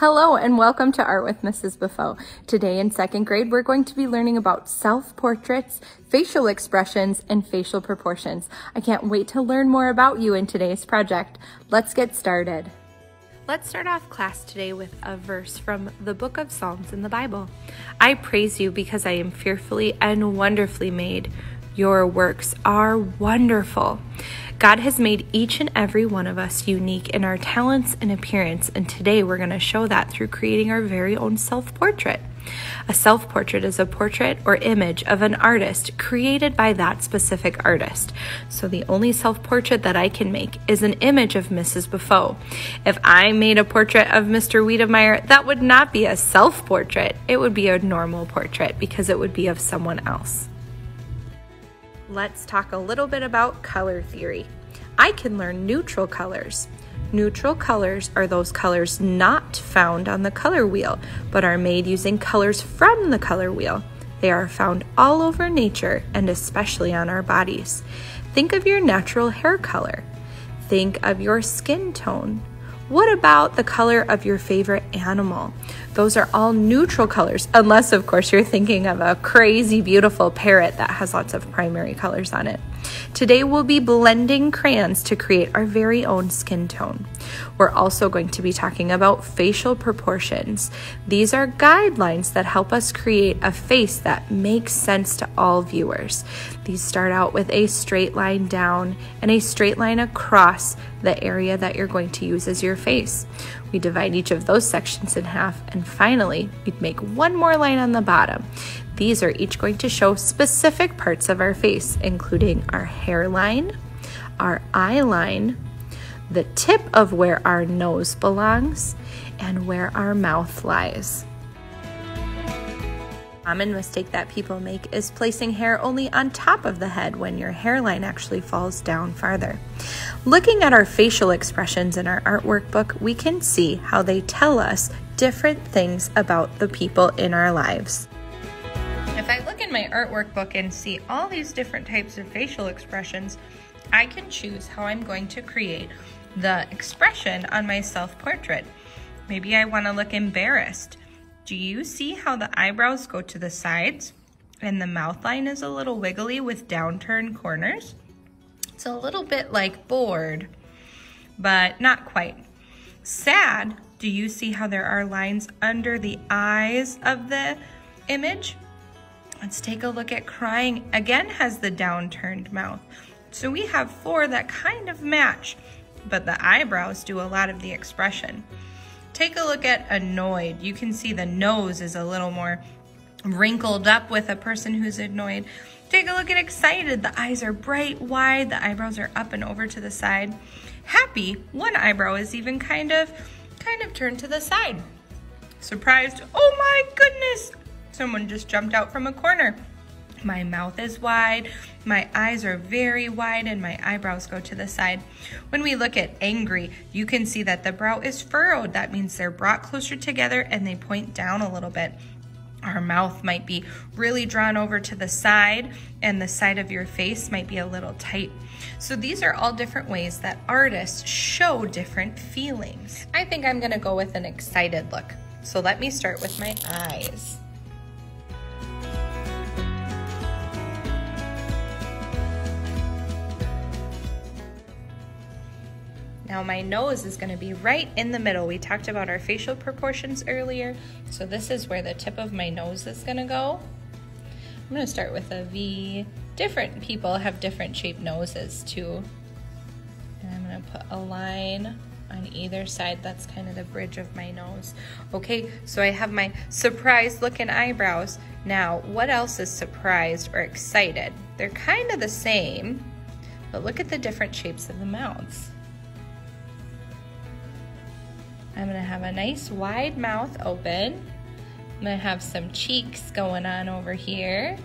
Hello and welcome to Art with Mrs. Beaufeaux. Today in second grade, we're going to be learning about self-portraits, facial expressions, and facial proportions. I can't wait to learn more about you in today's project. Let's get started. Let's start off class today with a verse from the book of Psalms in the Bible. I praise you because I am fearfully and wonderfully made. Your works are wonderful. God has made each and every one of us unique in our talents and appearance, and today we're going to show that through creating our very own self-portrait. A self-portrait is a portrait or image of an artist created by that specific artist. So the only self-portrait that I can make is an image of Mrs. Beaufeaux. If I made a portrait of Mr. Wiedemeyer, that would not be a self-portrait. It would be a normal portrait because it would be of someone else. Let's talk a little bit about color theory. I can learn neutral colors. Neutral colors are those colors not found on the color wheel, but are made using colors from the color wheel. They are found all over nature and especially on our bodies. Think of your natural hair color. Think of your skin tone. What about the color of your favorite animal? Those are all neutral colors, unless of course you're thinking of a crazy beautiful parrot that has lots of primary colors on it. Today we'll be blending crayons to create our very own skin tone. We're also going to be talking about facial proportions. These are guidelines that help us create a face that makes sense to all viewers. These start out with a straight line down and a straight line across the area that you're going to use as your face. We divide each of those sections in half, and finally, we'd make one more line on the bottom. These are each going to show specific parts of our face, including our hairline, our eye line, the tip of where our nose belongs, and where our mouth lies. A common mistake that people make is placing hair only on top of the head when your hairline actually falls down farther. Looking at our facial expressions in our art workbook, we can see how they tell us different things about the people in our lives. If I look in my art workbook and see all these different types of facial expressions, I can choose how I'm going to create the expression on my self-portrait. Maybe I want to look embarrassed. Do you see how the eyebrows go to the sides and the mouth line is a little wiggly with downturned corners? It's a little bit like bored, but not quite. Sad, do you see how there are lines under the eyes of the image? Let's take a look at crying. Again, has the downturned mouth. So we have four that kind of match, but the eyebrows do a lot of the expression. Take a look at annoyed. You can see the nose is a little more wrinkled up with a person who's annoyed. Take a look at excited. The eyes are bright, wide. The eyebrows are up and over to the side. Happy, one eyebrow is even kind of turned to the side. Surprised, oh my goodness, someone just jumped out from a corner. My mouth is wide, my eyes are very wide, and my eyebrows go to the side. When we look at angry, you can see that the brow is furrowed. That means they're brought closer together and they point down a little bit. Our mouth might be really drawn over to the side, and the side of your face might be a little tight. So these are all different ways that artists show different feelings. I think I'm gonna go with an excited look. So let me start with my eyes. Now my nose is going to be right in the middle. We talked about our facial proportions earlier, so this is where the tip of my nose is going to go. I'm going to start with a V. Different people have different shaped noses too. And I'm going to put a line on either side. That's kind of the bridge of my nose. Okay, so I have my surprised looking eyebrows. Now, what else is surprised or excited? They're kind of the same, but look at the different shapes of the mouths. I'm gonna have a nice wide mouth open. I'm gonna have some cheeks going on over here.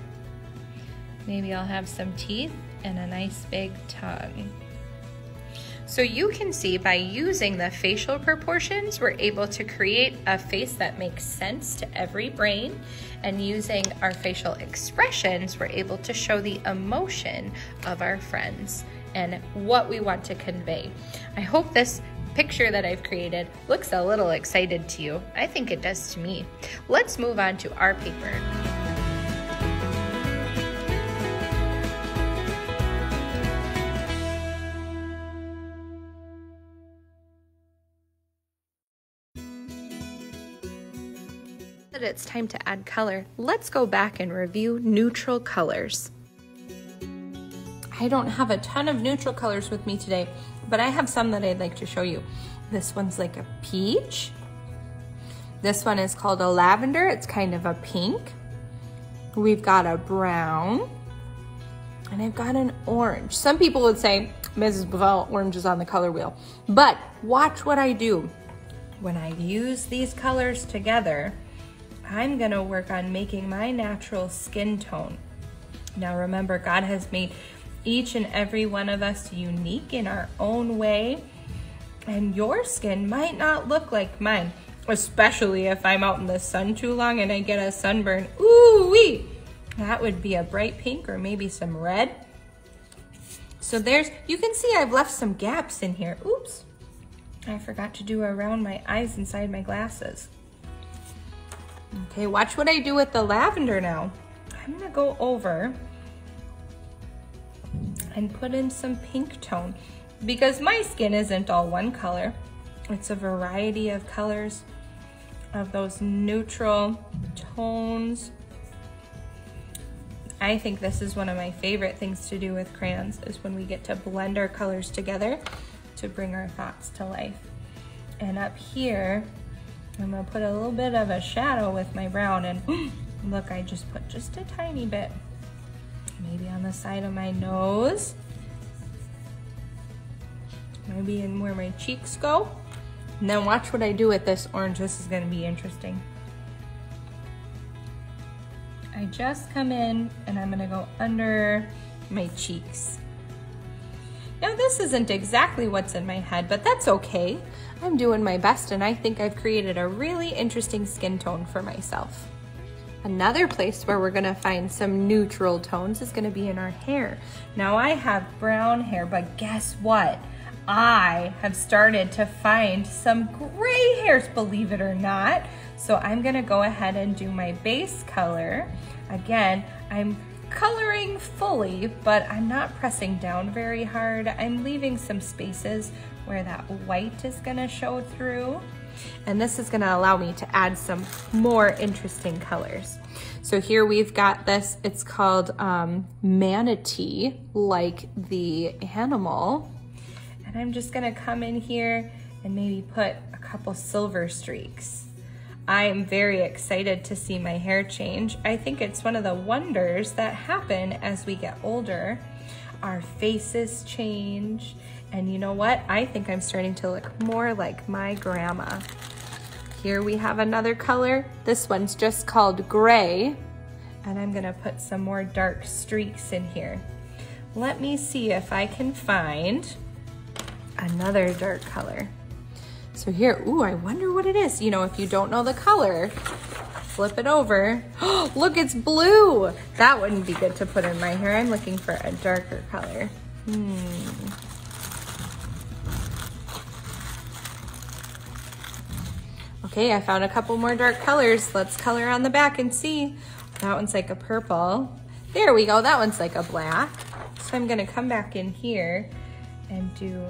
Maybe I'll have some teeth and a nice big tongue. So you can see by using the facial proportions, we're able to create a face that makes sense to every brain. And using our facial expressions, we're able to show the emotion of our friends and what we want to convey. I hope this picture that I've created looks a little excited to you. I think it does to me. Let's move on to our paper. That it's time to add color, let's go back and review neutral colors. I don't have a ton of neutral colors with me today, but I have some that I'd like to show you. This one's like a peach. This one is called a lavender. It's kind of a pink. We've got a brown, and I've got an orange. Some people would say, Mrs. Beaufeaux, orange is on the color wheel, but watch what I do. When I use these colors together, I'm gonna work on making my natural skin tone. Now remember, God has made each and every one of us unique in our own way, and your skin might not look like mine, especially if I'm out in the sun too long and I get a sunburn. Ooh-wee! That would be a bright pink or maybe some red. So you can see I've left some gaps in here. Oops, I forgot to do around my eyes inside my glasses. Okay, watch what I do with the lavender now. I'm gonna go over and put in some pink tone because my skin isn't all one color. It's a variety of colors of those neutral tones. I think this is one of my favorite things to do with crayons, is when we get to blend our colors together to bring our thoughts to life. And up here, I'm gonna put a little bit of a shadow with my brown, and look, I just put just a tiny bit. Maybe on the side of my nose. Maybe in where my cheeks go. And then watch what I do with this orange. This is gonna be interesting. I just come in and I'm gonna go under my cheeks. Now this isn't exactly what's in my head, but that's okay. I'm doing my best, and I think I've created a really interesting skin tone for myself. Another place where we're gonna find some neutral tones is gonna be in our hair. Now I have brown hair, but guess what? I have started to find some gray hairs, believe it or not. So I'm gonna go ahead and do my base color. Again, I'm coloring fully, but I'm not pressing down very hard. I'm leaving some spaces where that white is gonna show through. And this is gonna allow me to add some more interesting colors. So here we've got this, it's called manatee, like the animal. And I'm just gonna come in here and maybe put a couple silver streaks. I'm very excited to see my hair change. I think it's one of the wonders that happen as we get older. Our faces change, and you know what? I think I'm starting to look more like my grandma. Here we have another color. This one's just called gray, and I'm gonna put some more dark streaks in here. Let me see if I can find another dark color. So here, ooh, I wonder what it is. You know, if you don't know the color, flip it over. Oh, look, it's blue. That wouldn't be good to put in my hair. I'm looking for a darker color. Okay, I found a couple more dark colors. Let's color on the back and see. That one's like a purple. There we go, that one's like a black. So I'm gonna come back in here and do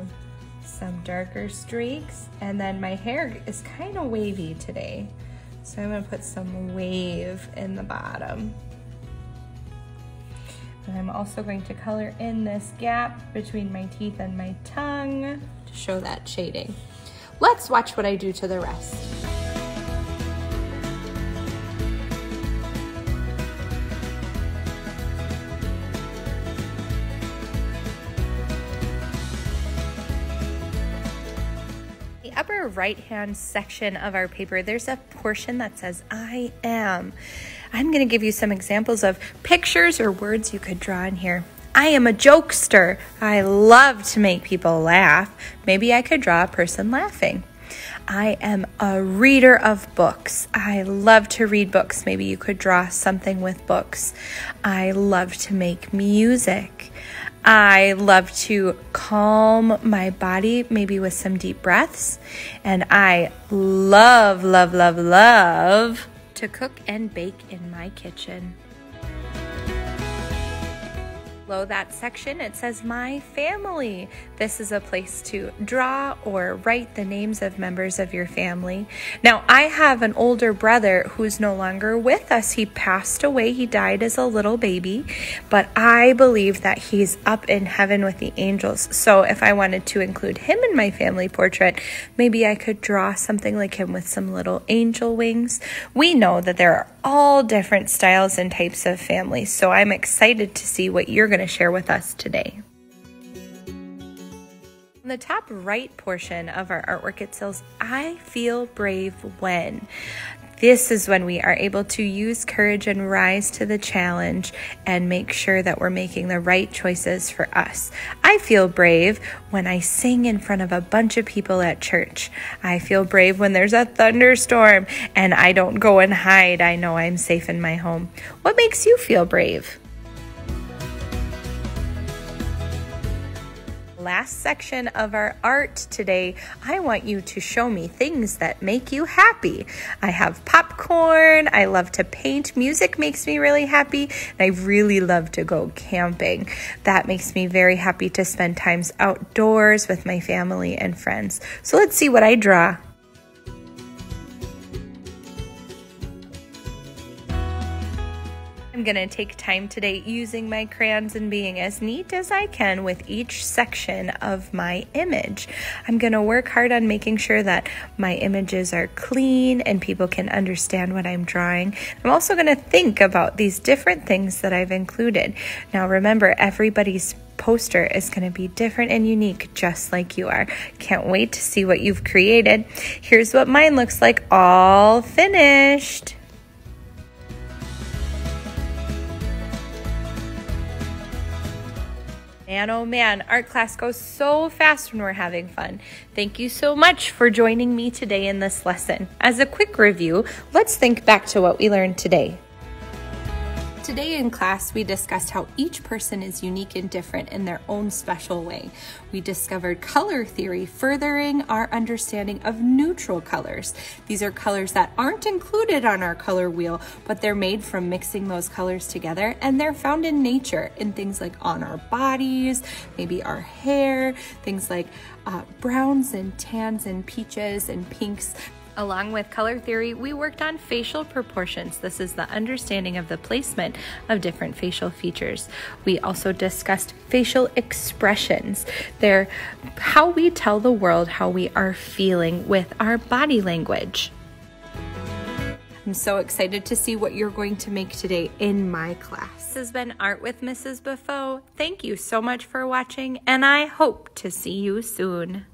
some darker streaks, and then my hair is kind of wavy today, so I'm gonna put some wave in the bottom. And I'm also going to color in this gap between my teeth and my tongue to show that shading. Let's watch what I do to the rest. Upper right hand section of our paper, there's a portion that says I am. I'm going to give you some examples of pictures or words you could draw in here. I am a jokester. I love to make people laugh. Maybe I could draw a person laughing. I am a reader of books. I love to read books. Maybe you could draw something with books. I love to make music. I love to calm my body, maybe with some deep breaths. And I love, love, love, love to cook and bake in my kitchen. Below that section, it says My Family. This is a place to draw or write the names of members of your family. Now, I have an older brother who's no longer with us. He passed away. He died as a little baby, but I believe that he's up in heaven with the angels. So if I wanted to include him in my family portrait, maybe I could draw something like him with some little angel wings. We know that there are all different styles and types of families, so I'm excited to see what you're going to share with us today. In the top right portion of our artwork, it says, I feel brave when. This is when we are able to use courage and rise to the challenge and make sure that we're making the right choices for us. I feel brave when I sing in front of a bunch of people at church. I feel brave when there's a thunderstorm and I don't go and hide. I know I'm safe in my home. What makes you feel brave? Last section of our art today, I want you to show me things that make you happy. I have popcorn, I love to paint, music makes me really happy, and I really love to go camping. That makes me very happy to spend times outdoors with my family and friends. So let's see what I draw. I'm going to take time today using my crayons and being as neat as I can with each section of my image. I'm going to work hard on making sure that my images are clean and people can understand what I'm drawing. I'm also going to think about these different things that I've included. Now remember, everybody's poster is going to be different and unique, just like you are. Can't wait to see what you've created. Here's what mine looks like, all finished. Man, oh man, art class goes so fast when we're having fun. Thank you so much for joining me today in this lesson. As a quick review, let's think back to what we learned today. Today in class, we discussed how each person is unique and different in their own special way. We discovered color theory, furthering our understanding of neutral colors. These are colors that aren't included on our color wheel, but they're made from mixing those colors together, and they're found in nature, in things like on our bodies, maybe our hair, things like browns and tans and peaches and pinks. Along with color theory, we worked on facial proportions. This is the understanding of the placement of different facial features. We also discussed facial expressions. They're how we tell the world how we are feeling with our body language. I'm so excited to see what you're going to make today in my class. This has been Art with Mrs. Beaufeaux. Thank you so much for watching, and I hope to see you soon.